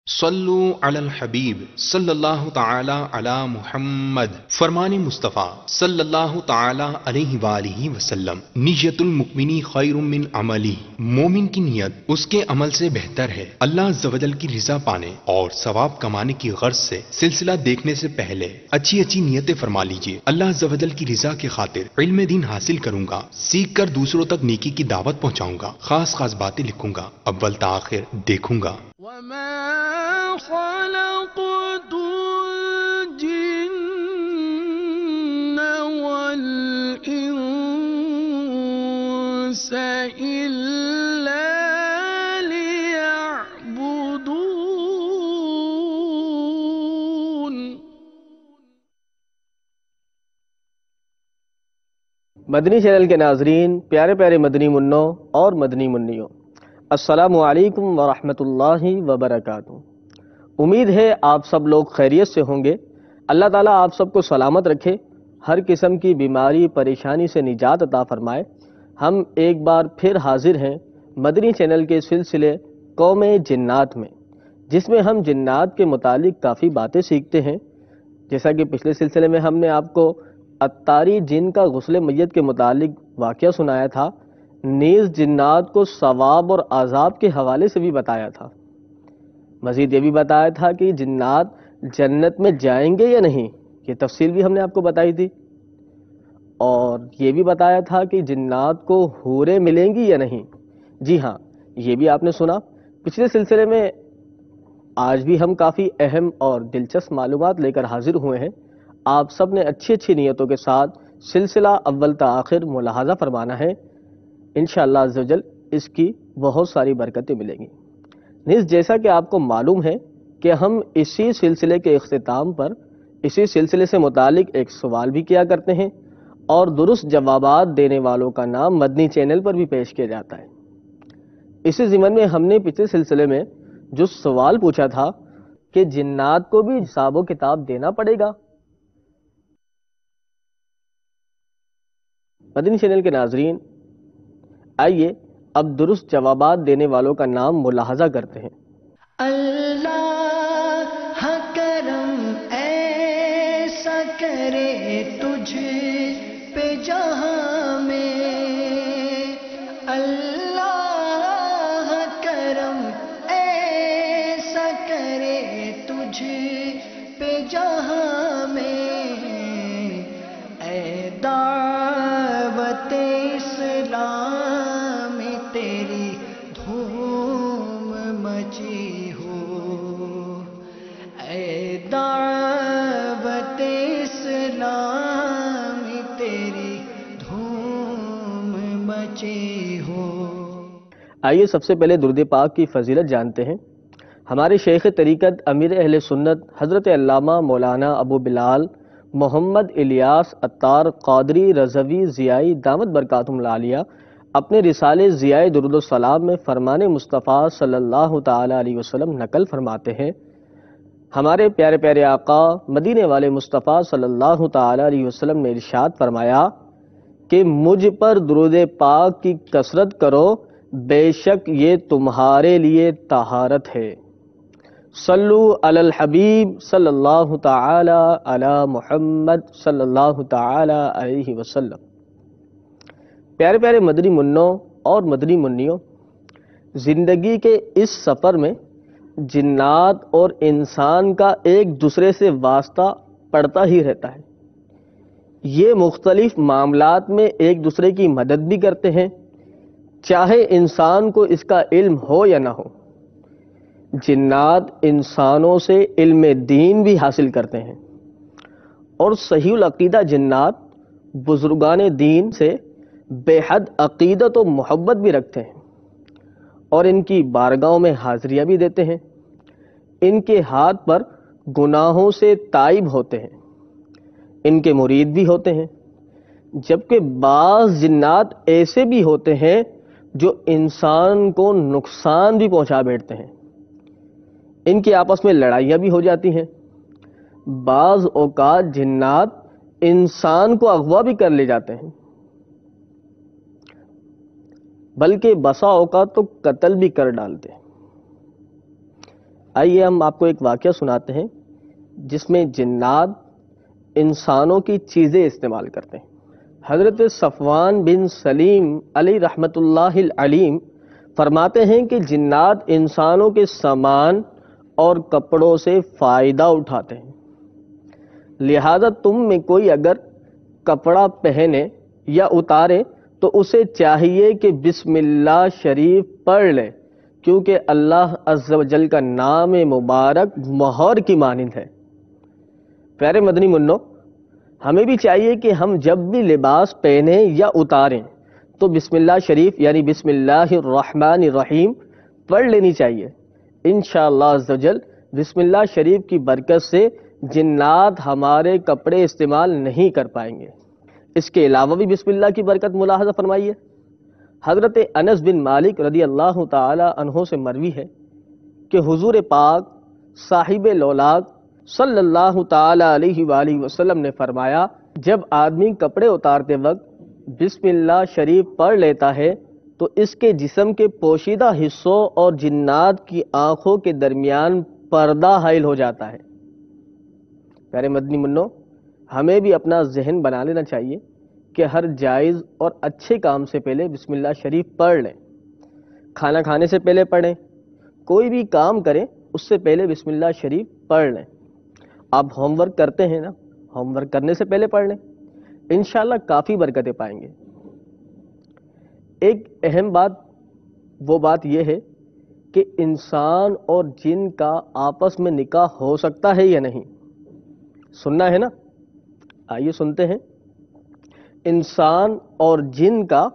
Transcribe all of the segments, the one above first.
صلو علی الحبیب صلی اللہ تعالی علی محمد۔ فرمان مصطفیٰ صلی اللہ تعالی علیہ وآلہ وسلم، نیت المؤمنی خیر من عملی، مومن کی نیت اس کے عمل سے بہتر ہے۔ اللہ عز و جل کی رضا پانے اور ثواب کمانے کی غرض سے سلسلہ دیکھنے سے پہلے اچھی اچھی نیتیں فرما لیجئے۔ اللہ عز و جل کی رضا کی خاطر علم دین حاصل کروں گا، سیکھ کر دوسروں تک نیکی کی دعوت پہنچاؤں گا، خاص خاص باتیں لکھوں گا، اول تا آخر دیکھوں گا۔ وما خلقت الجن والإنس إلا ليعبدون۔ مدنی چینل کے ناظرین، پیارے پیارے مدنی منوں اور مدنی منیوں، السلام علیکم ورحمۃ اللہ وبرکاتہ۔ امید ہے آپ سب لوگ خیریت سے ہوں گے۔ اللہ تعالیٰ آپ سب کو سلامت رکھے، ہر قسم کی بیماری پریشانی سے نجات عطا فرمائے۔ ہم ایک بار پھر حاضر ہیں مدنی چینل کے سلسلے قوم جنات میں، جس میں ہم جنات کے متعلق کافی باتیں سیکھتے ہیں۔ جیسا کہ پچھلے سلسلے میں ہم نے آپ کو اتاری جن کا غسل میت کے متعلق واقعہ سنایا تھا، نیز جنات کو ثواب اور عذاب کے حوالے سے بھی بتایا تھا۔ مزید یہ بھی بتایا تھا کہ جنات جنت میں جائیں گے یا نہیں، یہ تفصیل بھی ہم نے آپ کو بتائی تھی، اور یہ بھی بتایا تھا کہ جنات کو حوریں ملیں گی یا نہیں۔ جی ہاں، یہ بھی آپ نے سنا پچھلے سلسلے میں۔ آج بھی ہم کافی اہم اور دلچسپ معلومات لے کر حاضر ہوئے ہیں۔ آپ سب نے اچھی اچھی نیتوں کے ساتھ سلسلہ اول تا آخر ملاحظہ فرمانا ہے۔ انشاءاللہ عز و جل اس کی بہت ساری برکتیں ملیں گی۔ نیز جیسا کہ آپ کو معلوم ہے کہ ہم اسی سلسلے کے اختتام پر اسی سلسلے سے متعلق ایک سوال بھی کیا کرتے ہیں، اور درست جوابات دینے والوں کا نام مدنی چینل پر بھی پیش کیا جاتا ہے۔ اسی ضمن میں ہم نے پچھلے سلسلے میں جو سوال پوچھا تھا کہ جنات کو بھی حساب و کتاب دینا پڑے گا۔ مدنی چینل کے ناظرین، آئیے اب درست جوابات دینے والوں کا نام ملاحظہ کرتے ہیں۔ اللہ کرم ایسا کرے تجھ پہ جہاں میں، اللہ کرم ایسا کرے تجھ پہ جہاں میں، اے دعوت اسلام تیری دھوم مچی ہو، اے دعوت اسلام تیری دھوم مچی ہو۔ آئیے سب سے پہلے درود پاک کی فضیلت جانتے ہیں۔ ہمارے شیخ طریقت امیر اہل سنت حضرت علامہ مولانا ابو بلال محمد الیاس عطار قادری رضوی ضیائی دامت برکاتہم العالیہ اپنے رسالے ضیاء درود السلام میں فرمان مصطفیٰ صلی اللہ تعالی علیہ وسلم نقل فرماتے ہیں، ہمارے پیارے پیارے آقا مدینے والے مصطفیٰ صلی اللہ تعالی علیہ وسلم نے ارشاد فرمایا کہ مجھ پر درود پاک کی کثرت کرو، بے شک یہ تمہارے لیے طہارت ہے۔ صلو علی الحبیب صلی اللہ تعالی علی محمد صلی اللہ تعالی علیہ وسلم۔ پیارے پیارے مدنی منوں اور مدنی منیوں، زندگی کے اس سفر میں جنات اور انسان کا ایک دوسرے سے واسطہ پڑتا ہی رہتا ہے۔ یہ مختلف معاملات میں ایک دوسرے کی مدد بھی کرتے ہیں، چاہے انسان کو اس کا علم ہو یا نہ ہو۔ جنات انسانوں سے علم دین بھی حاصل کرتے ہیں، اور صحیح العقیدہ جنات بزرگان دین سے بے حد عقیدت و محبت بھی رکھتے ہیں، اور ان کی بارگاہوں میں حاضریاں بھی دیتے ہیں۔ ان کے ہاتھ پر گناہوں سے تائب ہوتے ہیں، ان کے مرید بھی ہوتے ہیں، جبکہ بعض جنات ایسے بھی ہوتے ہیں جو انسان کو نقصان بھی پہنچا بیٹھتے ہیں۔ ان کی آپس میں لڑائیاں بھی ہو جاتی ہیں۔ بعض اوقات جنات انسان کو اغوا بھی کر لے جاتے ہیں، بلکہ بسا اوقات تو قتل بھی کر ڈالتے ہیں۔ آئیے ہم آپ کو ایک واقعہ سناتے ہیں جس میں جنات انسانوں کی چیزیں استعمال کرتے ہیں۔ حضرت صفوان بن سلیم علی رحمۃ اللہ العلیم فرماتے ہیں کہ جنات انسانوں کے سامان اور کپڑوں سے فائدہ اٹھاتے ہیں، لہذا تم میں کوئی اگر کپڑا پہنے یا اتارے تو اسے چاہیے کہ بسم اللہ شریف پڑھ لے، کیونکہ اللہ عز و جل کا نام مبارک مہر کی مانند ہے۔ پیارے مدنی منو، ہمیں بھی چاہیے کہ ہم جب بھی لباس پہنیں یا اتاریں تو بسم اللہ شریف یعنی بسم اللہ الرحمن الرحیم پڑھ لینی چاہیے۔ انشاءاللہ عز و جل بسم اللہ شریف کی برکت سے جنات ہمارے کپڑے استعمال نہیں کر پائیں گے۔ اس کے علاوہ بھی بسم اللہ کی برکت ملاحظہ فرمائیے۔ حضرت انس بن مالک رضی اللہ تعالی عنہ سے مروی ہے کہ حضور پاک صاحب لولاک صلی اللہ تعالی علیہ وآلہ وسلم نے فرمایا، جب آدمی کپڑے اتارتے وقت بسم اللہ شریف پڑھ لیتا ہے تو اس کے جسم کے پوشیدہ حصوں اور جنات کی آنکھوں کے درمیان پردہ حائل ہو جاتا ہے۔ پیارے مدنی منو، ہمیں بھی اپنا ذہن بنا لینا چاہیے کہ ہر جائز اور اچھے کام سے پہلے بسم اللہ شریف پڑھ لیں۔ کھانا کھانے سے پہلے پڑھیں، کوئی بھی کام کریں اس سے پہلے بسم اللہ شریف پڑھ لیں۔ آپ ہوم ورک کرتے ہیں نا، ہوم ورک کرنے سے پہلے پڑھ لیں، انشاءاللہ کافی برکتیں پائیں گے۔ ایک اہم بات وہ بات یہ ہے کہ انسان اور جن کا آپس میں نکاح ہو سکتا ہے یا نہیں، سننا ہے نا؟ آئیے سنتے ہیں۔ انسان اور جن کا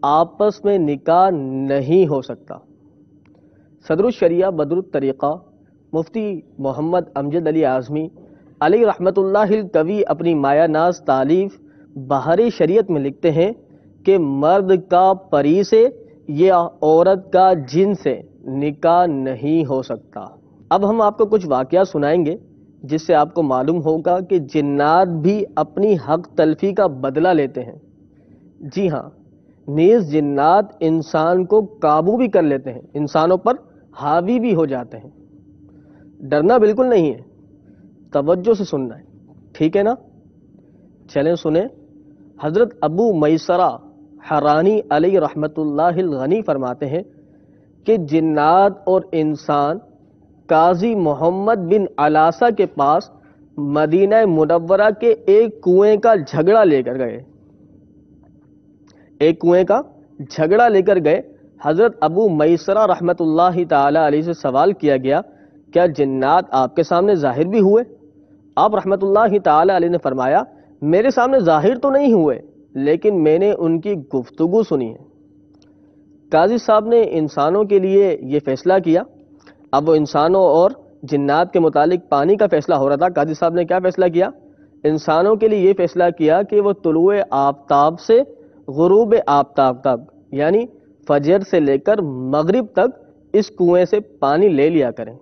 آپس میں نکاح نہیں ہو سکتا۔ صدر الشریعہ بدر الطریقہ مفتی محمد امجد علی اعظمی علی رحمۃ اللہ القوی اپنی مایہ ناز تالیف بہار شریعت میں لکھتے ہیں کہ مرد کا پری سے یا عورت کا جن سے نکاح نہیں ہو سکتا۔ اب ہم آپ کو کچھ واقعہ سنائیں گے جس سے آپ کو معلوم ہوگا کہ جنات بھی اپنی حق تلفی کا بدلہ لیتے ہیں۔ جی ہاں، نیز جنات انسان کو قابو بھی کر لیتے ہیں، انسانوں پر حاوی بھی ہو جاتے ہیں۔ ڈرنا بالکل نہیں ہے، توجہ سے سننا ہے، ٹھیک ہے نا؟ چلیں سنیں۔ حضرت ابو میسرہ حرانی علیہ رحمت اللہ الغنی فرماتے ہیں کہ جنات اور انسان قاضی محمد بن علاسہ کے پاس مدینہ منورہ کے ایک کنویں کا جھگڑا لے کر گئے۔ ایک کنویں کا جھگڑا لے کر گئے۔ حضرت ابو میسرہ رحمت اللہ تعالی علیہ سے سوال کیا گیا، کیا جنات آپ کے سامنے ظاہر بھی ہوئے؟ آپ رحمت اللہ تعالی علیہ نے فرمایا، میرے سامنے ظاہر تو نہیں ہوئے لیکن میں نے ان کی گفتگو سنی ہے۔ قاضی صاحب نے انسانوں کے لیے یہ فیصلہ کیا۔ اب وہ انسانوں اور جنات کے متعلق پانی کا فیصلہ ہو رہا تھا۔ قاضی صاحب نے کیا فیصلہ کیا؟ انسانوں کے لیے یہ فیصلہ کیا کہ وہ طلوع آفتاب سے غروب آفتاب تک یعنی فجر سے لے کر مغرب تک اس کنویں سے پانی لے لیا کریں،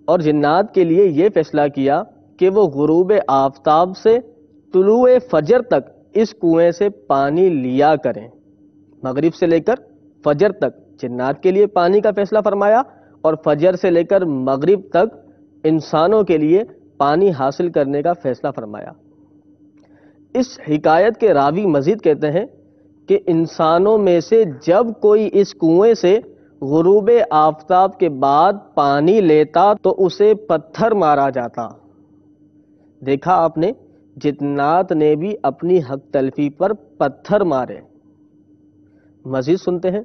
اور جنات کے لیے یہ فیصلہ کیا کہ وہ غروب آفتاب سے طلوع فجر تک اس کنویں سے پانی لیا کریں۔ مغرب سے لے کر فجر تک جنات کے لیے پانی کا فیصلہ فرمایا، اور فجر سے لے کر مغرب تک انسانوں کے لیے پانی حاصل کرنے کا فیصلہ فرمایا۔ اس حکایت کے راوی مزید کہتے ہیں کہ انسانوں میں سے جب کوئی اس کنویں سے غروب آفتاب کے بعد پانی لیتا تو اسے پتھر مارا جاتا۔ دیکھا آپ نے، جنات نے بھی اپنی حق تلفی پر پتھر مارے۔ مزید سنتے ہیں۔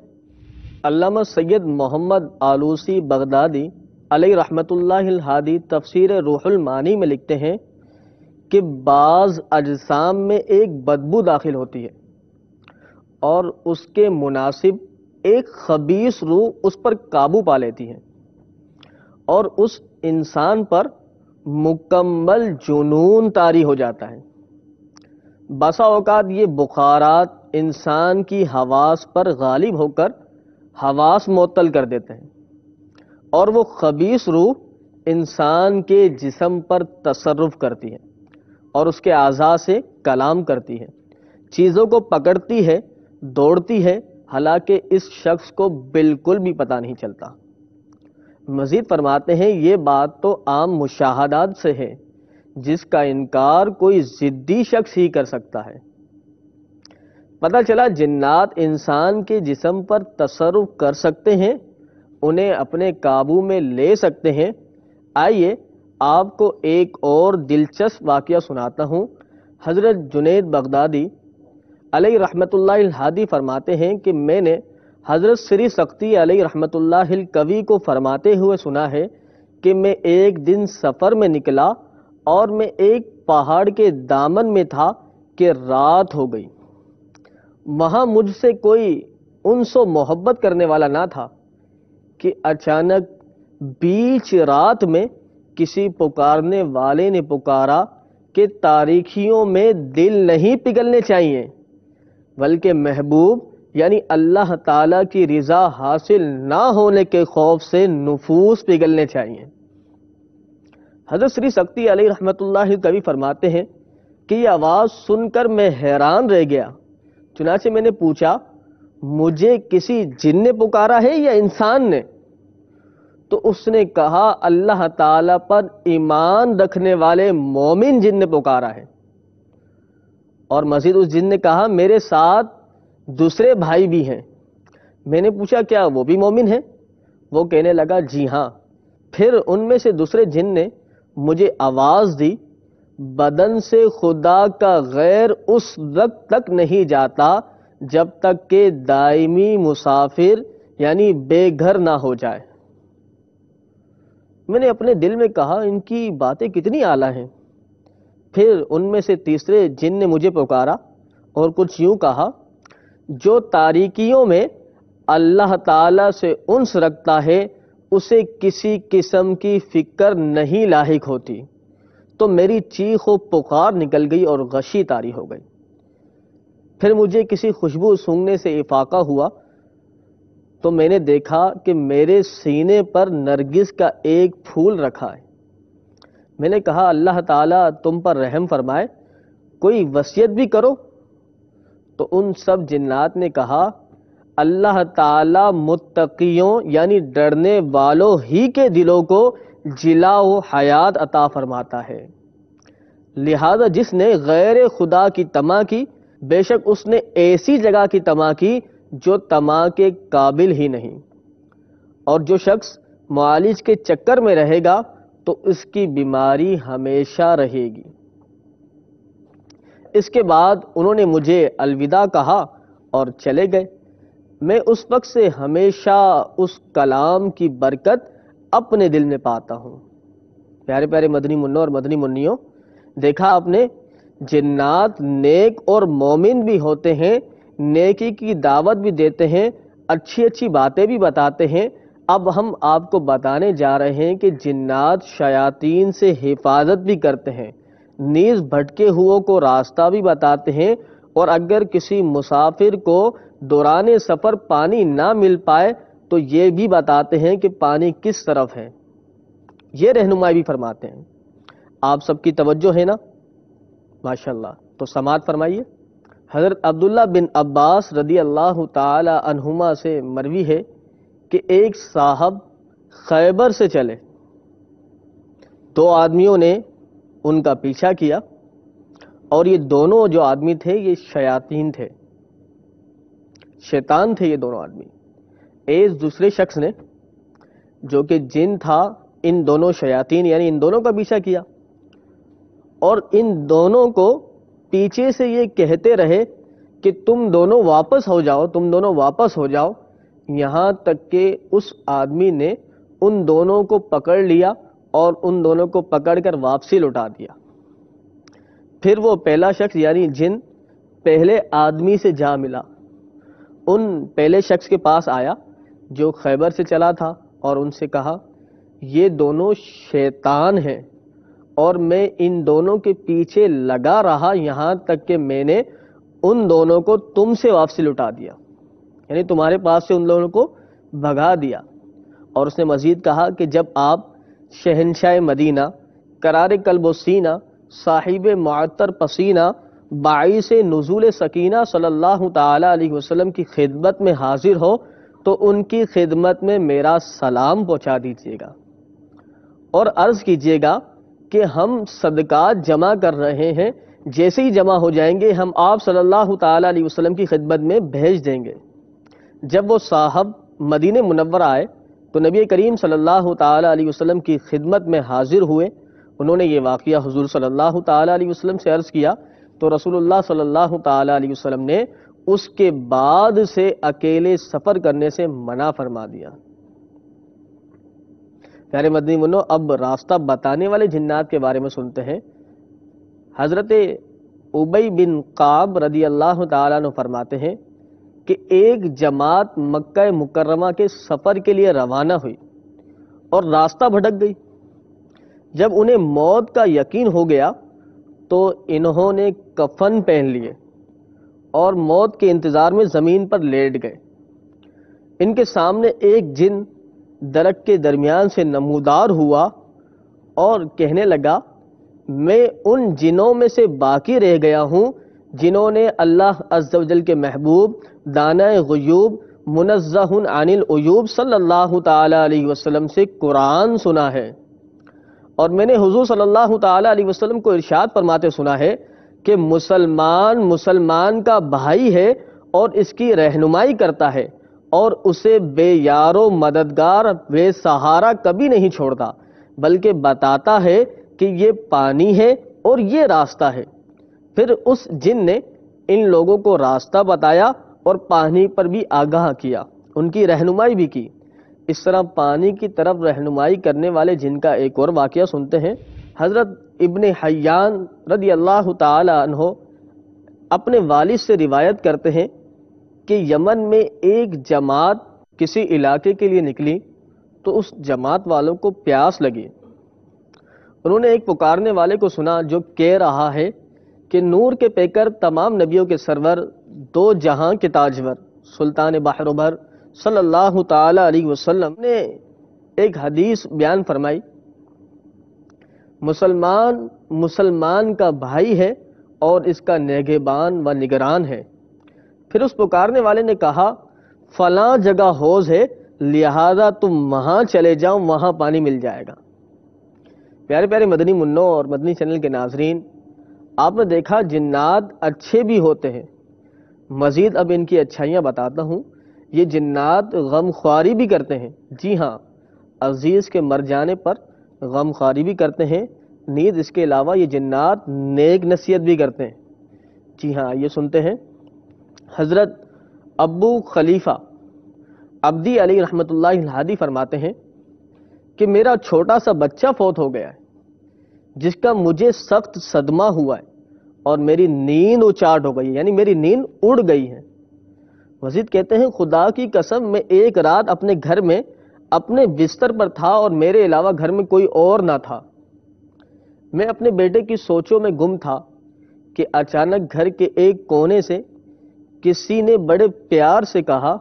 علامہ سید محمد آلوسی بغدادی علیہ رحمت اللہ الہادی تفسیر روح المعانی میں لکھتے ہیں کہ بعض اجسام میں ایک بدبو داخل ہوتی ہے اور اس کے مناسب ایک خبیث روح اس پر قابو پا لیتی ہے اور اس انسان پر مکمل جنون طاری ہو جاتا ہے۔ بسا اوقات یہ بخارات انسان کی حواس پر غالب ہو کر حواس معطل کر دیتے ہیں، اور وہ خبیث روح انسان کے جسم پر تصرف کرتی ہے اور اس کے اعضاء سے کلام کرتی ہے، چیزوں کو پکڑتی ہے، دوڑتی ہے، حالانکہ اس شخص کو بالکل بھی پتہ نہیں چلتا۔ مزید فرماتے ہیں یہ بات تو عام مشاہدات سے ہے جس کا انکار کوئی ضدی شخص ہی کر سکتا ہے۔ پتہ چلا جنات انسان کے جسم پر تصرف کر سکتے ہیں، انہیں اپنے قابو میں لے سکتے ہیں۔ آئیے آپ کو ایک اور دلچسپ واقعہ سناتا ہوں۔ حضرت جنید بغدادی علیہ رحمۃ اللہ الہادی فرماتے ہیں کہ میں نے حضرت سری سختی علیہ رحمۃ اللہ القوی کو فرماتے ہوئے سنا ہے کہ میں ایک دن سفر میں نکلا اور میں ایک پہاڑ کے دامن میں تھا کہ رات ہو گئی۔ وہاں مجھ سے کوئی انس و محبت کرنے والا نہ تھا کہ اچانک بیچ رات میں کسی پکارنے والے نے پکارا کہ تاریکیوں میں دل نہیں پگھلنے چاہیے بلکہ محبوب یعنی اللہ تعالیٰ کی رضا حاصل نہ ہونے کے خوف سے نفوس پگھلنے چاہیے۔ حضرت سری سختی علیہ رحمۃ اللہ کبھی فرماتے ہیں کہ یہ آواز سن کر میں حیران رہ گیا، چنانچہ میں نے پوچھا مجھے کسی جن نے پکارا ہے یا انسان نے؟ تو اس نے کہا اللہ تعالیٰ پر ایمان رکھنے والے مومن جن نے پکارا ہے۔ اور مزید اس جن نے کہا میرے ساتھ دوسرے بھائی بھی ہیں۔ میں نے پوچھا کیا وہ بھی مومن ہیں؟ وہ کہنے لگا جی ہاں۔ پھر ان میں سے دوسرے جن نے مجھے آواز دی بدن سے خدا کا غیر اس وقت تک نہیں جاتا جب تک کہ دائمی مسافر یعنی بے گھر نہ ہو جائے۔ میں نے اپنے دل میں کہا ان کی باتیں کتنی اعلیٰ ہیں۔ پھر ان میں سے تیسرے جن نے مجھے پکارا اور کچھ یوں کہا جو تاریکیوں میں اللہ تعالیٰ سے انس رکھتا ہے اسے کسی قسم کی فکر نہیں لاحق ہوتی۔ تو میری چیخ و پکار نکل گئی اور غشی طاری ہو گئی۔ پھر مجھے کسی خوشبو سونگھنے سے افاقہ ہوا تو میں نے دیکھا کہ میرے سینے پر نرگس کا ایک پھول رکھا ہے۔ میں نے کہا اللہ تعالیٰ تم پر رحم فرمائے، کوئی وصیت بھی کرو۔ تو ان سب جنات نے کہا اللہ تعالیٰ متقیوں یعنی ڈرنے والوں ہی کے دلوں کو جلا و حیات عطا فرماتا ہے، لہذا جس نے غیر خدا کی طمع کی بے شک اس نے ایسی جگہ کی طمع کی جو طمع کے قابل ہی نہیں، اور جو شخص معالج کے چکر میں رہے گا تو اس کی بیماری ہمیشہ رہے گی۔ اس کے بعد انہوں نے مجھے الوداع کہا اور چلے گئے۔ میں اس وقت سے ہمیشہ اس کلام کی برکت اپنے دل میں پاتا ہوں۔ پیارے پیارے مدنی منوں اور مدنی منیوں، دیکھا آپ نے جنات نیک اور مومن بھی ہوتے ہیں، نیکی کی دعوت بھی دیتے ہیں، اچھی اچھی باتیں بھی بتاتے ہیں۔ اب ہم آپ کو بتانے جا رہے ہیں کہ جنات شیاطین سے حفاظت بھی کرتے ہیں، نیز بھٹکے ہوئوں کو راستہ بھی بتاتے ہیں، اور اگر کسی مسافر کو دوران سفر پانی نہ مل پائے تو یہ بھی بتاتے ہیں کہ پانی کس طرف ہے، یہ رہنمائی بھی فرماتے ہیں۔ آپ سب کی توجہ ہے نا؟ ماشاءاللہ، تو سماعت فرمائیے۔ حضرت عبداللہ بن عباس رضی اللہ تعالی عنہما سے مروی ہے کہ ایک صاحب خیبر سے چلے، دو آدمیوں نے ان کا پیچھا کیا، اور یہ دونوں جو آدمی تھے یہ شیاطین تھے، شیطان تھے یہ دونوں آدمی۔ ایک دوسرے شخص نے جو کہ جن تھا ان دونوں شیاطین یعنی ان دونوں کا پیچھا کیا، اور ان دونوں کو پیچھے سے یہ کہتے رہے کہ تم دونوں واپس ہو جاؤ، تم دونوں واپس ہو جاؤ، یہاں تک کہ اس آدمی نے ان دونوں کو پکڑ لیا اور ان دونوں کو پکڑ کر واپسی لوٹا دیا۔ پھر وہ پہلا شخص یعنی جن پہلے آدمی سے جا ملا، ان پہلے شخص کے پاس آیا جو خیبر سے چلا تھا اور ان سے کہا یہ دونوں شیطان ہیں اور میں ان دونوں کے پیچھے لگا رہا یہاں تک کہ میں نے ان دونوں کو تم سے واپسی لوٹا دیا، یعنی تمہارے پاس سے ان دونوں کو بھگا دیا۔ اور اس نے مزید کہا کہ جب آپ شہنشاہ مدینہ قرار قلب و سینہ صاحب معطر پسینہ باعث نزول سکینہ صلی اللہ تعالی علیہ وسلم کی خدمت میں حاضر ہو تو ان کی خدمت میں میرا سلام پہنچا دیجیے گا اور عرض کیجیے گا کہ ہم صدقات جمع کر رہے ہیں، جیسے ہی جمع ہو جائیں گے ہم آپ صلی اللہ تعالی علیہ وسلم کی خدمت میں بھیج دیں گے۔ جب وہ صاحب مدینہ منورہ آئے تو نبی کریم صلی اللہ تعالی علیہ وسلم کی خدمت میں حاضر ہوئے۔ انہوں نے یہ واقعہ حضور صلی اللہ تعالی علیہ وسلم سے عرض کیا تو رسول اللہ صلی اللہ تعالی علیہ وسلم نے اس کے بعد سے اکیلے سفر کرنے سے منع فرما دیا۔ پیارے مدنی منو، اب راستہ بتانے والے جنات کے بارے میں سنتے ہیں۔ حضرت ابی بن قعب رضی اللہ تعالیٰ عنہ فرماتے ہیں کہ ایک جماعت مکہ مکرمہ کے سفر کے لیے روانہ ہوئی اور راستہ بھٹک گئی۔ جب انہیں موت کا یقین ہو گیا تو انہوں نے کفن پہن لیے اور موت کے انتظار میں زمین پر لیٹ گئے۔ ان کے سامنے ایک جن درخت کے درمیان سے نمودار ہوا اور کہنے لگا، میں ان جنوں میں سے باقی رہ گیا ہوں جنہوں نے اللہ عز و جل کے محبوب دانہ غیوب منزہ عن العیوب صلی اللہ تعالی علیہ وسلم سے قرآن سنا ہے، اور میں نے حضور صلی اللہ تعالی علیہ وسلم کو ارشاد فرماتے سنا ہے کہ مسلمان کا بھائی ہے اور اس کی رہنمائی کرتا ہے اور اسے بے یار و مددگار بے سہارا کبھی نہیں چھوڑتا، بلکہ بتاتا ہے کہ یہ پانی ہے اور یہ راستہ ہے۔ پھر اس جن نے ان لوگوں کو راستہ بتایا اور پانی پر بھی آگاہ کیا، ان کی رہنمائی بھی کی۔ اس طرح پانی کی طرف رہنمائی کرنے والے جن کا ایک اور واقعہ سنتے ہیں۔ حضرت ابن حیان رضی اللہ تعالی عنہ اپنے والد سے روایت کرتے ہیں کہ یمن میں ایک جماعت کسی علاقے کے لیے نکلی تو اس جماعت والوں کو پیاس لگی۔ انہوں نے ایک پکارنے والے کو سنا جو کہہ رہا ہے کہ نور کے پیکر تمام نبیوں کے سرور دو جہاں کے تاجور سلطان بحر بھر صلی اللہ تعالی علیہ وسلم نے ایک حدیث بیان فرمائی، مسلمان کا بھائی ہے اور اس کا نگہبان و نگران ہے۔ پھر اس پکارنے والے نے کہا، فلاں جگہ حوض ہے لہذا تم وہاں چلے جاؤ، وہاں پانی مل جائے گا۔ پیارے پیارے مدنی منوں اور مدنی چینل کے ناظرین، آپ نے دیکھا جنات اچھے بھی ہوتے ہیں۔ مزید اب ان کی اچھائیاں بتاتا ہوں۔ یہ جنات غم خواری بھی کرتے ہیں، جی ہاں، عزیز کے مر جانے پر غم خواری بھی کرتے ہیں۔ نیز اس کے علاوہ یہ جنات نیک نصیحت بھی کرتے ہیں، جی ہاں، یہ سنتے ہیں۔ حضرت ابو خلیفہ عبدی علی رحمۃ اللہ الہادی فرماتے ہیں کہ میرا چھوٹا سا بچہ فوت ہو گیا ہے جس کا مجھے سخت صدمہ ہوا ہے اور میری نیند اچاٹ ہو گئی ہے، یعنی میری نیند اڑ گئی ہے۔ مزید کہتے ہیں، خدا کی قسم میں ایک رات اپنے گھر میں اپنے بستر پر تھا اور میرے علاوہ گھر میں کوئی اور نہ تھا۔ میں اپنے بیٹے کی سوچوں میں گم تھا کہ اچانک گھر کے ایک کونے سے کسی نے بڑے پیار سے کہا،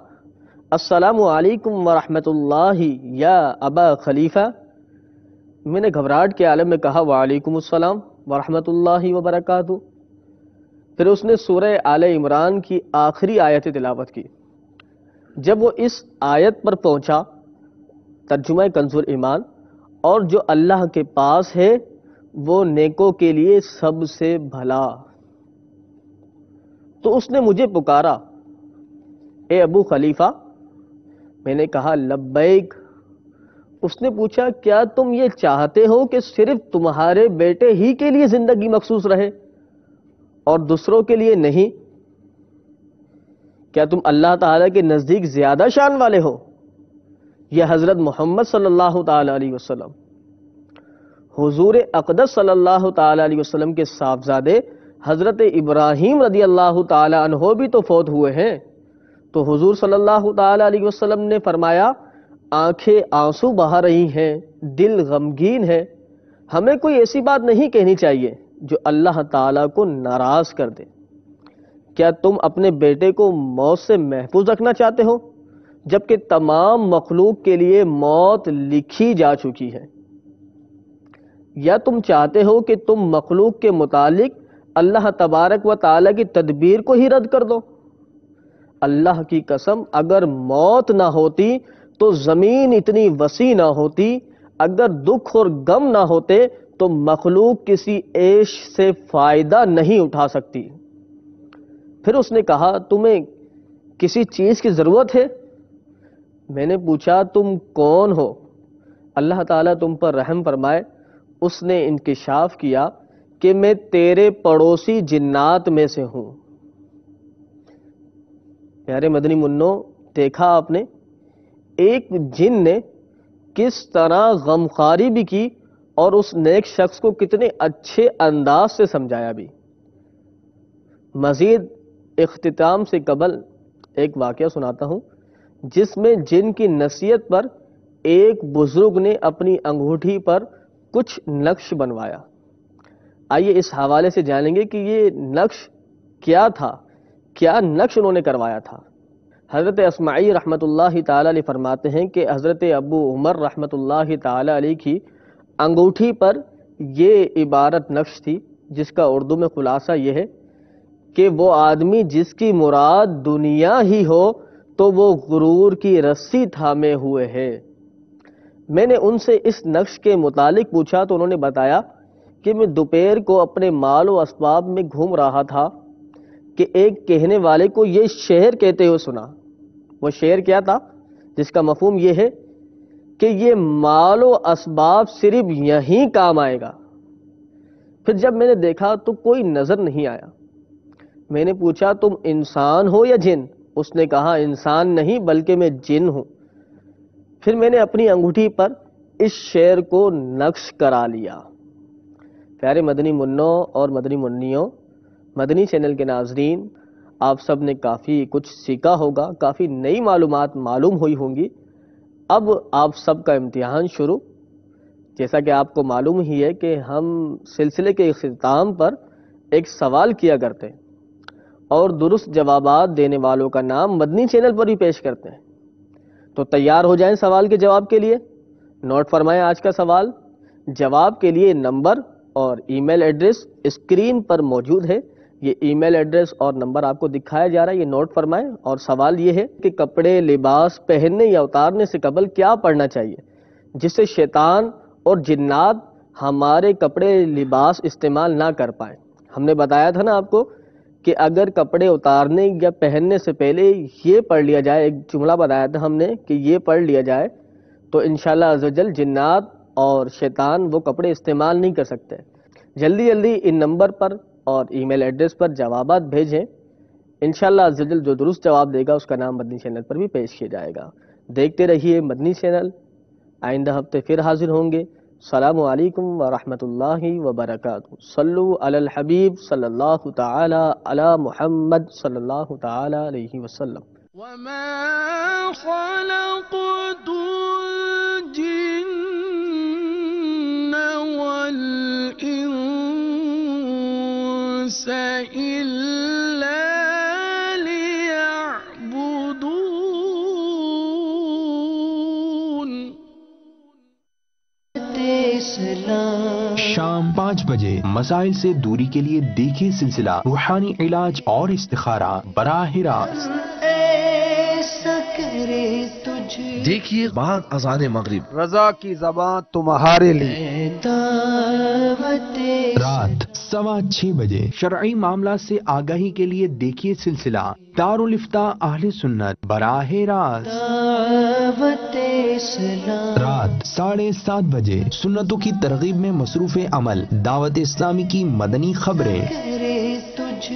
السلام علیکم ورحمۃ اللہ یا ابا خلیفہ۔ میں نے گھبراہٹ کے عالم میں کہا، وعلیکم السلام ورحمۃ اللہ وبرکاتہ۔ پھر اس نے سورہ آل عمران کی آخری آیت تلاوت کی۔ جب وہ اس آیت پر پہنچا، ترجمہ کنز الایمان، اور جو اللہ کے پاس ہے وہ نیکوں کے لیے سب سے بھلا، تو اس نے مجھے پکارا، اے ابو خلیفہ۔ میں نے کہا، لبیک۔ اس نے پوچھا، کیا تم یہ چاہتے ہو کہ صرف تمہارے بیٹے ہی کے لیے زندگی مخصوص رہے اور دوسروں کے لیے نہیں؟ کیا تم اللہ تعالیٰ کے نزدیک زیادہ شان والے ہو؟ یہ حضرت محمد صلی اللہ تعالی علیہ وسلم، حضور اقدس صلی اللہ تعالی علیہ وسلم کے صاحبزادے حضرت ابراہیم رضی اللہ تعالی عنہ بھی تو فوت ہوئے ہیں۔ تو حضور صلی اللہ تعالی علیہ وسلم نے فرمایا، آنکھیں آنسو بہا رہی ہیں، دل غمگین ہے، ہمیں کوئی ایسی بات نہیں کہنی چاہیے جو اللہ تعالیٰ کو ناراض کر دے۔ کیا تم اپنے بیٹے کو موت سے محفوظ رکھنا چاہتے ہو جبکہ تمام مخلوق کے لیے موت لکھی جا چکی ہے؟ یا تم چاہتے ہو کہ تم مخلوق کے متعلق اللہ تبارک و تعالیٰ کی تدبیر کو ہی رد کر دو؟ اللہ کی قسم اگر موت نہ ہوتی تو زمین اتنی وسیع نہ ہوتی، اگر دکھ اور غم نہ ہوتے تو مخلوق کسی عیش سے فائدہ نہیں اٹھا سکتی۔ پھر اس نے کہا تمہیں کسی چیز کی ضرورت ہے؟ میں نے پوچھا تم کون ہو؟ اللہ تعالیٰ تم پر رحم فرمائے۔ اس نے انکشاف کیا کہ میں تیرے پڑوسی جنات میں سے ہوں۔ پیارے مدنی منو، دیکھا آپ نے ایک جن نے کس طرح غمخواری بھی کی اور اس نیک شخص کو کتنے اچھے انداز سے سمجھایا بھی۔ مزید اختتام سے قبل ایک واقعہ سناتا ہوں جس میں جن کی نصیحت پر ایک بزرگ نے اپنی انگوٹھی پر کچھ نقش بنوایا۔ آئیے اس حوالے سے جانیں گے کہ یہ نقش کیا تھا، کیا نقش انہوں نے کروایا تھا۔ حضرت اسماعی رحمۃ اللہ تعالی علیہ فرماتے ہیں کہ حضرت ابو عمر رحمۃ اللہ تعالی علیہ کی انگوٹھی پر یہ عبارت نقش تھی، جس کا اردو میں خلاصہ یہ ہے کہ وہ آدمی جس کی مراد دنیا ہی ہو تو وہ غرور کی رسی تھامے ہوئے ہے۔ میں نے ان سے اس نقش کے متعلق پوچھا تو انہوں نے بتایا کہ میں دوپہر کو اپنے مال و اسباب میں گھوم رہا تھا کہ ایک کہنے والے کو یہ شعر کہتے ہوئے سنا۔ وہ شعر کیا تھا؟ جس کا مفہوم یہ ہے کہ یہ مال و اسباب صرف یہیں کام آئے گا۔ پھر جب میں نے دیکھا تو کوئی نظر نہیں آیا۔ میں نے پوچھا تم انسان ہو یا جن؟ اس نے کہا انسان نہیں بلکہ میں جن ہوں۔ پھر میں نے اپنی انگوٹھی پر اس شعر کو نقش کرا لیا۔ پیارے مدنی منوں اور مدنی منیوں، مدنی چینل کے ناظرین، آپ سب نے کافی کچھ سیکھا ہوگا، کافی نئی معلومات معلوم ہوئی ہوں گی۔ اب آپ سب کا امتحان شروع۔ جیسا کہ آپ کو معلوم ہی ہے کہ ہم سلسلے کے اختتام پر ایک سوال کیا کرتے ہیں اور درست جوابات دینے والوں کا نام مدنی چینل پر بھی پیش کرتے ہیں۔ تو تیار ہو جائیں سوال کے جواب کے لیے۔ نوٹ فرمائیں آج کا سوال۔ جواب کے لیے نمبر اور ای میل ایڈریس اسکرین پر موجود ہے۔ یہ ای میل ایڈریس اور نمبر آپ کو دکھایا جا رہا ہے، یہ نوٹ فرمائیں۔ اور سوال یہ ہے کہ کپڑے لباس پہننے یا اتارنے سے قبل کیا پڑھنا چاہیے جس سے شیطان اور جنات ہمارے کپڑے لباس استعمال نہ کر پائیں؟ ہم نے بتایا تھا نا آپ کو کہ اگر کپڑے اتارنے یا پہننے سے پہلے یہ پڑھ لیا جائے، ایک جملہ بتایا تھا ہم نے کہ یہ پڑھ لیا جائے تو انشاءاللہ عزوجل جنات اور شیطان وہ کپڑے استعمال نہیں کر سکتے۔ جلدی جلدی ان نمبر پر اور ای میل ایڈریس پر جوابات بھیجیں۔ انشاءاللہ عزوجل جو درست جواب دے گا اس کا نام مدنی چینل پر بھی پیش کیا جائے گا۔ دیکھتے رہیے مدنی چینل۔ آئندہ ہفتے پھر حاضر ہوں گے۔ السلام علیکم ورحمۃ اللہ وبرکاتہ۔ صلو علی الحبیب صلی اللہ تعالی علی محمد صلی اللہ تعالی علیہ وسلم۔ وما خلقت الجن والإنس إلا شام 5 بجے مسائل سے دوری کے لیے دیکھیے سلسلہ روحانی علاج اور استخارہ براہ راست۔ ایسا کرے تجھ دیکھیے بعد اذان مغرب رضا کی زبان تمہارے لیے اے دعوت رات 6:15 بجے شرعی معاملات سے آگاہی کے لیے دیکھیے سلسلہ دارالفتاء اہل سنت براہ راست۔ دعوت اسلام رات 7:30 بجے سنتوں کی ترغیب میں مصروف عمل دعوت اسلامی کی مدنی خبریں۔ کرے تجھ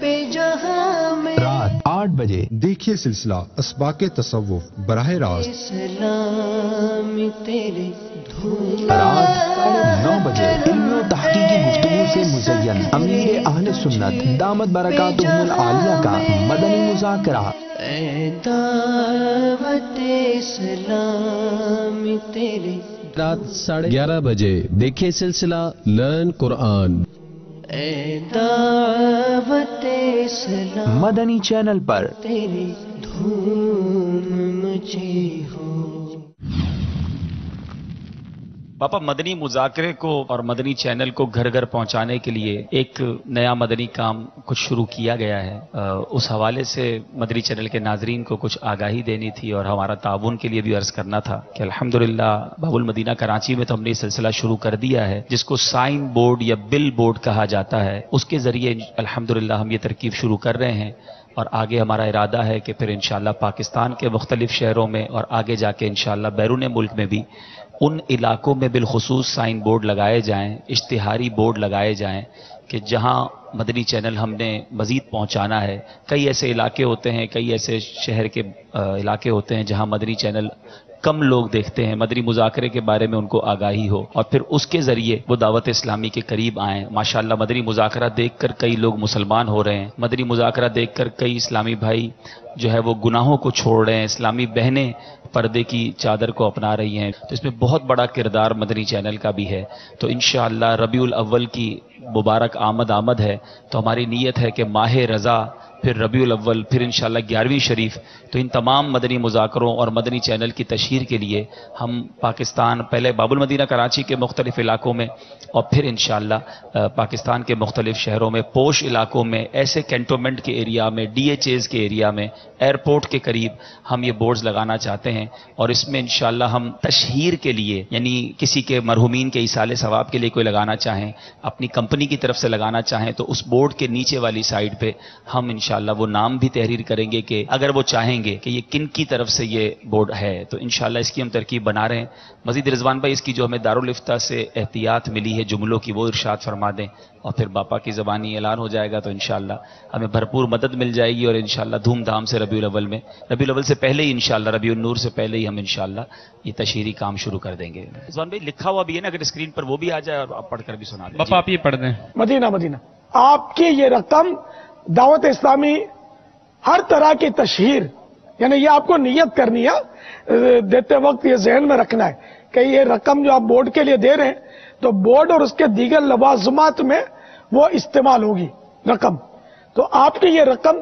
پہ جہاں میں رات 8 بجے دیکھیے سلسلہ اسباق تصوف براہ راست۔ اسلام تیرے دھوم رات 9 بجے علمی و تحقیقی گفتگو سے مزین امیر اہل سنت دامت برکاتہم العالیہ کا مدنی مذاکرہ۔ اے دعوت اسلام تیرے رات 11:30 بجے دیکھیے سلسلہ لرن قرآن۔ اے دعوت اسلام مدنی چینل پر تیری دھوم مچی ہو۔ باپا مدنی مذاکرے کو اور مدنی چینل کو گھر گھر پہنچانے کے لیے ایک نیا مدنی کام کچھ شروع کیا گیا ہے، اس حوالے سے مدنی چینل کے ناظرین کو کچھ آگاہی دینی تھی اور ہمارا تعاون کے لیے بھی عرض کرنا تھا کہ الحمدللہ باب المدینہ کراچی میں تو ہم نے یہ سلسلہ شروع کر دیا ہے جس کو سائن بورڈ یا بل بورڈ کہا جاتا ہے، اس کے ذریعے الحمدللہ ہم یہ ترکیب شروع کر رہے ہیں اور آگے ہمارا ارادہ ہے کہ پھر انشاءاللہ پاکستان کے مختلف شہروں میں اور آگے جا کے انشاءاللہ بیرون ملک میں بھی ان علاقوں میں بالخصوص سائن بورڈ لگائے جائیں، اشتہاری بورڈ لگائے جائیں کہ جہاں مدنی چینل ہم نے مزید پہنچانا ہے۔ کئی ایسے علاقے ہوتے ہیں، کئی ایسے شہر کے علاقے ہوتے ہیں جہاں مدنی چینل کم لوگ دیکھتے ہیں، مدنی مذاکرے کے بارے میں ان کو آگاہی ہو اور پھر اس کے ذریعے وہ دعوت اسلامی کے قریب آئیں۔ ماشاءاللہ مدنی مذاکرہ دیکھ کر کئی لوگ مسلمان ہو رہے ہیں، مدنی مذاکرہ دیکھ کر کئی اسلامی بھائی جو ہے وہ گناہوں کو چھوڑ رہے ہیں، اسلامی بہنیں پردے کی چادر کو اپنا رہی ہیں، تو اس میں بہت بڑا کردار مدنی چینل کا بھی ہے۔ تو انشاءاللہ ربیع الاول کی مبارک آمد ہے، تو ہماری نیت ہے کہ ماہ رضا، پھر ربیع الاول، پھر انشاءاللہ 11ویں شریف، تو ان تمام مدنی مذاکروں اور مدنی چینل کی تشہیر کے لیے ہم پاکستان، پہلے باب المدینہ کراچی کے مختلف علاقوں میں اور پھر انشاءاللہ پاکستان کے مختلف شہروں میں، پوش علاقوں میں، ایسے کینٹونمنٹ کے ایریا میں، ڈی ایچ ایز کے ایریا میں، ایئرپورٹ کے قریب ہم یہ بورڈز لگانا چاہتے ہیں اور اس میں انشاءاللہ ہم تشہیر کے لیے، یعنی کسی کے مرحومین کے ایصال ثواب کے لیے کوئی لگانا چاہیں، اپنی کمپنی کی طرف سے لگانا چاہیں، تو اس بورڈ کے نیچے والی سائڈ پہ ہم انشاءاللہ وہ نام بھی تحریر کریں گے کہ اگر وہ چاہیں گے کہ یہ کن کی طرف سے یہ بورڈ ہے، تو انشاءاللہ اس کی ہم ترکیب بنا رہے ہیں۔ مزید رضوان بھائی اس کی جو ہمیں دارالفتہ سے احتیاط ملی ہے جملوں کی، وہ ارشاد فرما دیں اور پھر باپا کی زبانی اعلان ہو جائے گا، تو انشاءاللہ ہمیں بھرپور مدد مل جائے گی اور انشاءاللہ دھوم دھام سے ربیع الاول میں، ربیع الاول سے پہلے ہی انشاءاللہ، ربیع النور سے پہلے ہی ہم انشاءاللہ یہ تشہیری کام شروع کر دیں گے۔ رضوان بھائی لکھا ہوا بھی ہے نا، اگر اسکرین پر وہ بھی آ جائے اور آپ پڑھ کر بھی سنا دیں۔ باپا آپ یہ پڑھ دیں۔ مدینہ آپ کی یہ رقم دعوت اسلامی ہر طرح کی تشہیر، یعنی یہ آپ کو نیت کرنی ہے، دیتے وقت یہ ذہن میں رکھنا ہے کہ یہ رقم جو آپ بورڈ کے لیے دے رہے ہیں تو بورڈ اور اس کے دیگر لوازمات میں وہ استعمال ہوگی رقم، تو آپ کی یہ رقم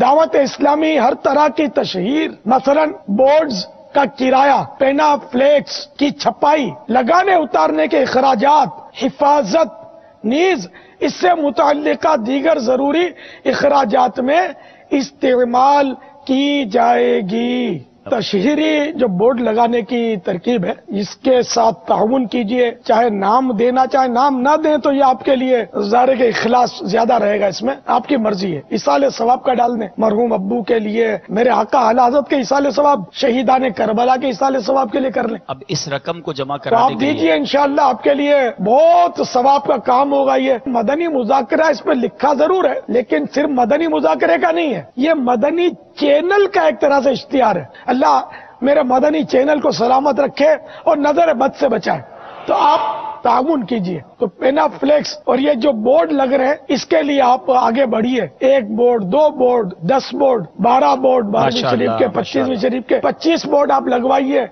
دعوت اسلامی ہر طرح کی تشہیر، مثلا بورڈز کا کرایہ، پینا فلیکس کی چھپائی، لگانے اتارنے کے اخراجات، حفاظت، نیز اس سے متعلقہ دیگر ضروری اخراجات میں استعمال کی جائے گی۔ تشہیری جو بورڈ لگانے کی ترکیب ہے، اس کے ساتھ تعاون کیجئے، چاہے نام دینا چاہے نام نہ دیں تو یہ آپ کے لیے ظاہر کے اخلاص زیادہ رہے گا، اس میں آپ کی مرضی ہے۔ ایصال ثواب کا ڈال دیں، مرحوم ابو کے لیے، میرے آقا اعلی حضرت کے ایصال ثواب، شہیدان کربلا کے ایصال ثواب کے لیے کر لیں۔ اب اس رقم کو جمع تو کرانے آپ کے لیے دیجئے، انشاءاللہ آپ کے لیے بہت ثواب کا کام ہوگا۔ یہ مدنی مذاکرہ اس پہ لکھا ضرور ہے لیکن صرف مدنی مذاکرے کا نہیں ہے، یہ مدنی چینل کا ایک طرح سے اشتہار ہے۔ اللہ میرے مدنی چینل کو سلامت رکھے اور نظر بد سے بچائے، تو آپ تعاون کیجئے۔ تو پینا فلیکس اور یہ جو بورڈ لگ رہے ہیں اس کے لیے آپ آگے بڑھیے، 1 بورڈ، 2 بورڈ، 10 بورڈ، 12 بورڈ، 12ویں شریف کے، 25ویں شریف کے 25 بورڈ آپ لگوائیے۔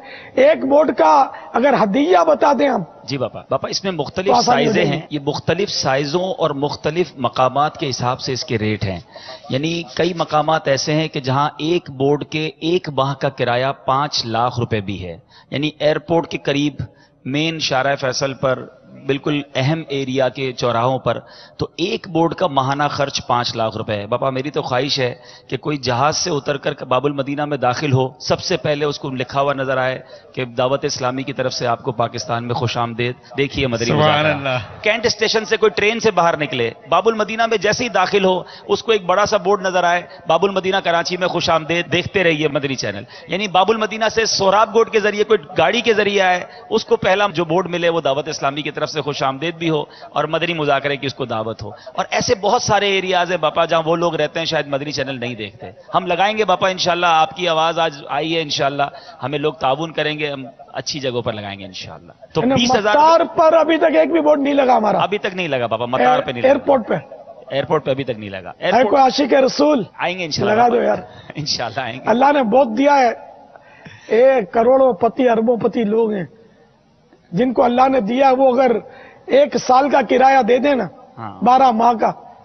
ایک بورڈ کا اگر ہدیہ بتا دیں ہم۔ جی باپا اس میں مختلف سائزیں ہیں، یہ مختلف سائزوں اور مختلف مقامات کے حساب سے اس کے ریٹ ہیں، یعنی کئی مقامات ایسے ہیں کہ جہاں ایک بورڈ کے ایک ماہ کا کرایہ 5 لاکھ روپے بھی ہے، یعنی ایئرپورٹ کے قریب، مین شارع فیصل پر، بالکل اہم ایریا کے چوراہوں پر، تو ایک بورڈ کا ماہانہ خرچ 5 لاکھ روپے ہے۔ باپا میری تو خواہش ہے کہ کوئی جہاز سے اتر کر باب المدینہ میں داخل ہو، سب سے پہلے اس کو لکھا ہوا نظر آئے کہ دعوت اسلامی کی طرف سے آپ کو پاکستان میں خوش آمدید۔ دیکھیے مدنی مذاکرہ، کینٹ اسٹیشن سے کوئی ٹرین سے باہر نکلے، باب المدینہ میں جیسے ہی داخل ہو اس کو ایک بڑا سا بورڈ نظر آئے، باب المدینہ کراچی میں خوش آمدید، دیکھتے رہیے مدنی چینل۔ یعنی باب المدینہ سے سوراب گوٹ کے ذریعے کوئی گاڑی کے ذریعے آئے، اس کو پہلا جو بورڈ ملے وہ دعوت اسلامی کی طرف سے خوش آمدید بھی ہو اور مدنی مذاکرے کی اس کو دعوت ہو۔ اور ایسے بہت سارے ایریاز ہیں باپا جہاں وہ لوگ رہتے ہیں شاید مدنی چینل نہیں دیکھتے، ہم لگائیں گے باپا انشاءاللہ۔ آپ کی آواز آج آئی ہے انشاءاللہ، ہمیں لوگ تعاون کریں گے، ہم اچھی جگہوں پر لگائیں گے انشاءاللہ۔ تو 20,000 مطار پر ابھی تک ایک بھی بورڈ نہیں لگا ہمارا، ابھی تک نہیں لگا باپا، مطار پہ نہیں لگا، ایئرپورٹ پہ ابھی تک نہیں لگا۔ ہے کوئی عاشق رسول آئیں گے انشاءاللہ، لگا دو یار، انشاءاللہ آئیں گے۔ اللہ نے بہت دیا ہے، 1 کروڑوں پتی اربوں پتی لوگ ہیں جن کو اللہ نے دیا، وہ اگر 1 سال کا کرایہ دے دیں نا، 12 ماہ کا،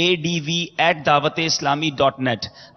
adv@dawat-islami.net।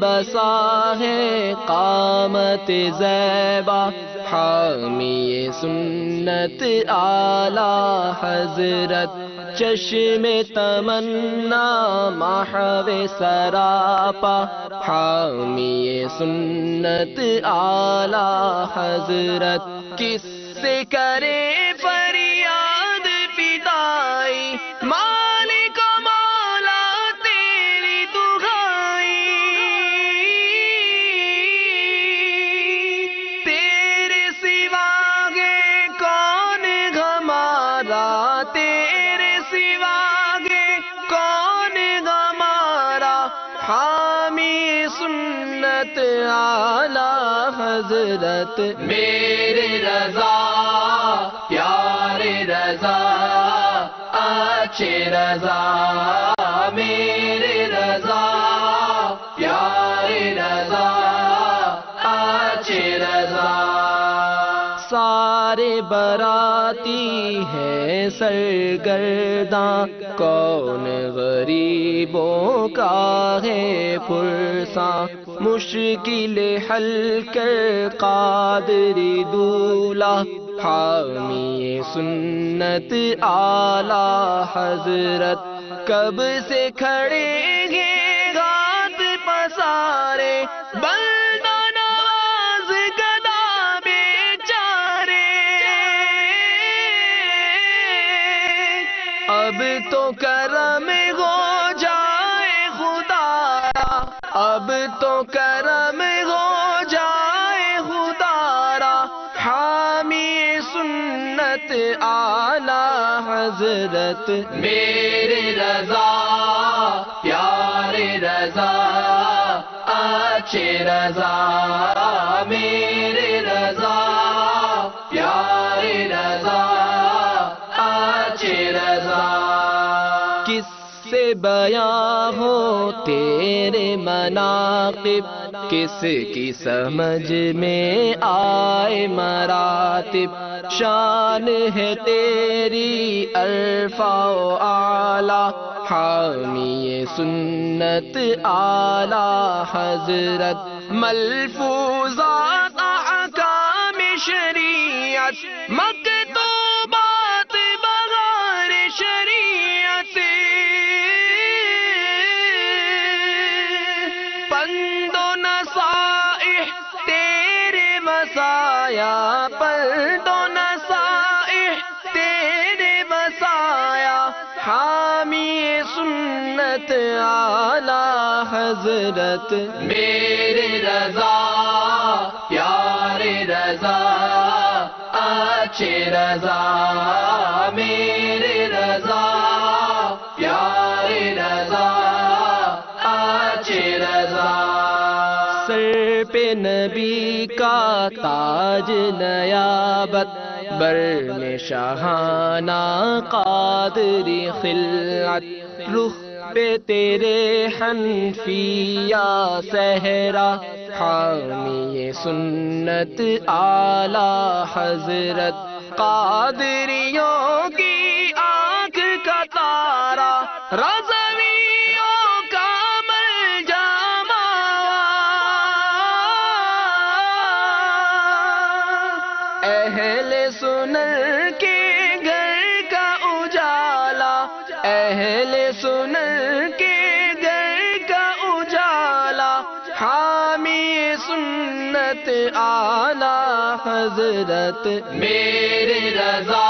بسا ہے قامت زیبا حامی سنت اعلی حضرت چشم تمنا محو سراپا حامی سنت اعلی حضرت کس سے کرے فریاد پیدائی مالک مولا تیری دعائی تیرے سوا گے کون ہمارا تیرے سوا گے کون ہمارا حامی سنت اعلی حضرت میرے رضا پیارے رضا اچھے رضا میرے رضا پیارے رضا اچھے رضا سارے براتی ہیں سرگرداں کون غریبوں کا ہے پرساں مشکل حل کر قادری دولا حامی سنت اعلی حضرت کب سے کھڑے ہیں ہاتھ پسارے بندہ نواز گدا بیچارے اب تو کرم ہو جائے خدا اب تو کرم ہو جائے خدارا حامی سنت اعلی حضرت میرے رضا پیارے رضا اچھے رضا میرے رضا پیارے رضا اچھے رضا کس سے بیاں ہو تیرے مناقب کس کی سمجھ میں آئے مراتب شان ہے تیری ارفع و اعلی حامی سنت اعلی حضرت ملفوظات احکام شریعت مکتوبات بغیر شریعت پند و نصائح تیرے وصایا پند و نصائح تیرے وصایا حامی سنت اعلی حضرت میرے رضا پیارے رضا اچھے رضا میرے رضا پیارے رضا اچھے رضا سر پہ نبی کا تاج نیابت بر میں شاہانہ قادری خلعت رخ پہ تیرے حنفیہ صحرا حامی سنت اعلی حضرت قادریوں کی آنکھ کا تارا رضویوں کا مل جامع اہل سنن کے گھر کا اجالا اہل سنن کے گھر کا اجالا حامی سنت اعلی حضرت میرے رضا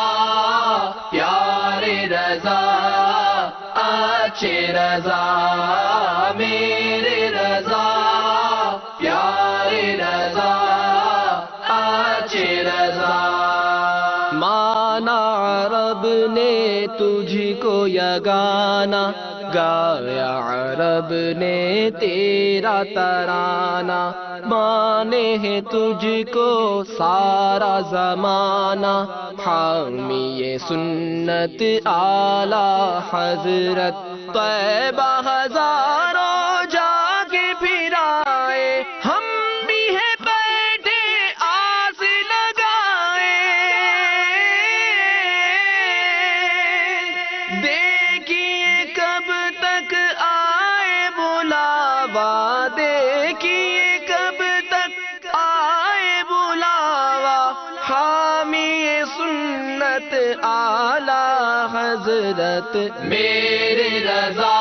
پیارے رضا اچھے رضا میرے رضا پیارے رضا اچھے رضا مانا عرب نے تجھ کو یگانا گایا عرب نے تیرا ترانہ مانے ہے تجھ کو سارا زمانہ حامی سنت اعلی حضرت طیبہ ہزاروں جا کے پھر آئے ہم بھی ہے بیٹھے آس لگائے دیکھیے کب تک آئے بلاوا دے حضرت میرے رضا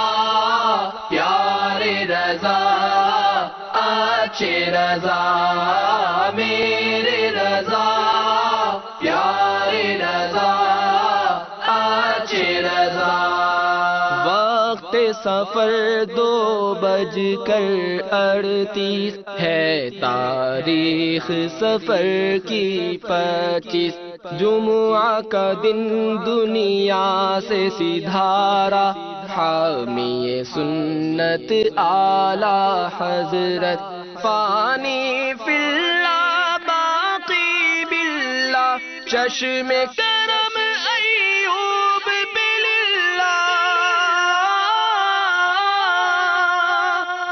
پیارے رضا اچھے رضا میرے رضا پیارے رضا اچھے رضا وقت سفر 2:38 ہے تاریخ سفر کی 25 جمعہ کا دن دنیا سے سدھارا حامی سنت اعلی حضرت فانی فی اللہ باقی باللہ چشم کرم ایوب باللہ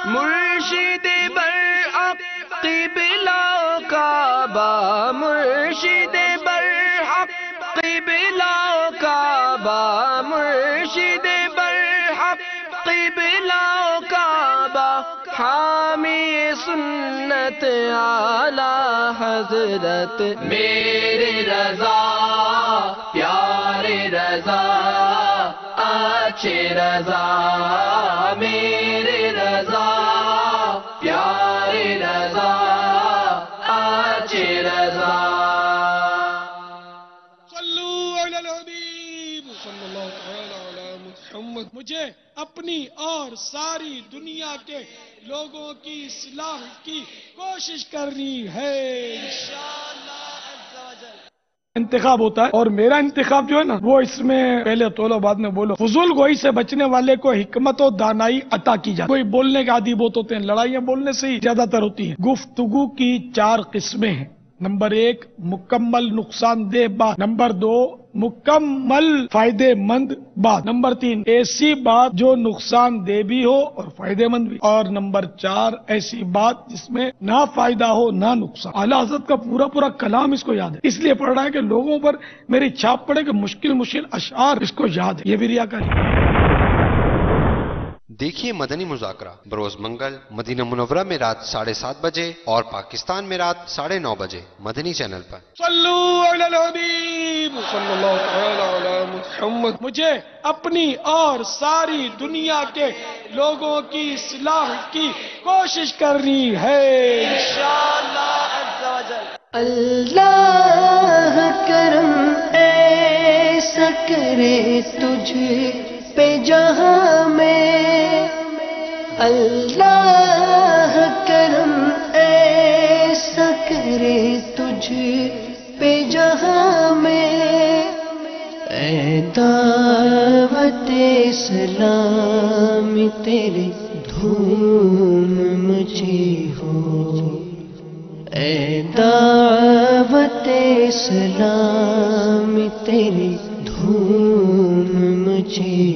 مرشد برحق قبلہ کعبہ مرشد برحق قبلہ کعبہ مرشد برحق قبلہ کعبہ حامی سنت اعلی حضرت میرے رضا پیارے رضا اچھے رضا میرے رضا پیارے رضا اچھے رضا مجھے اپنی اور ساری دنیا کے لوگوں کی اصلاح کی کوشش کرنی ہے انتخاب ہوتا ہے اور میرا انتخاب جو ہے نا وہ اس میں پہلے تولو بعد میں بولو فضول گوئی سے بچنے والے کو حکمت و دانائی عطا کی جاتی ہے کوئی بولنے کے عادی بہت ہوتے ہیں لڑائیاں بولنے سے ہی زیادہ تر ہوتی ہیں گفتگو کی 4 قسمیں ہیں نمبر 1 مکمل نقصان دہ بات نمبر 2 مکمل فائدے مند بات نمبر 3 ایسی بات جو نقصان دہ بھی ہو اور فائدے مند بھی اور نمبر 4 ایسی بات جس میں نہ فائدہ ہو نہ نقصان اعلیٰ حضرت کا پورا کلام اس کو یاد ہے اس لیے پڑھ رہا ہے کہ لوگوں پر میری چھاپ پڑے کہ مشکل اشعار اس کو یاد ہے یہ بھی ریاکاری دیکھیے مدنی مذاکرہ بروز منگل مدینہ منورہ میں رات 7:30 بجے اور پاکستان میں رات 9:30 بجے مدنی چینل پر صلو علی الحبیب صلی اللہ تعالی علی محمد مجھے اپنی اور ساری دنیا کے لوگوں کی اصلاح کی کوشش کرنی ہے انشاءاللہ عز و جل اللہ کرم ایسا کرے تجھ پہ جہاں میں اللہ کرم ایسا کرے تجھ پہ جہاں میں اے دعوت اسلام تیرے دھوم مچی ہو اے دعوت اسلام تیرے دھوم مچی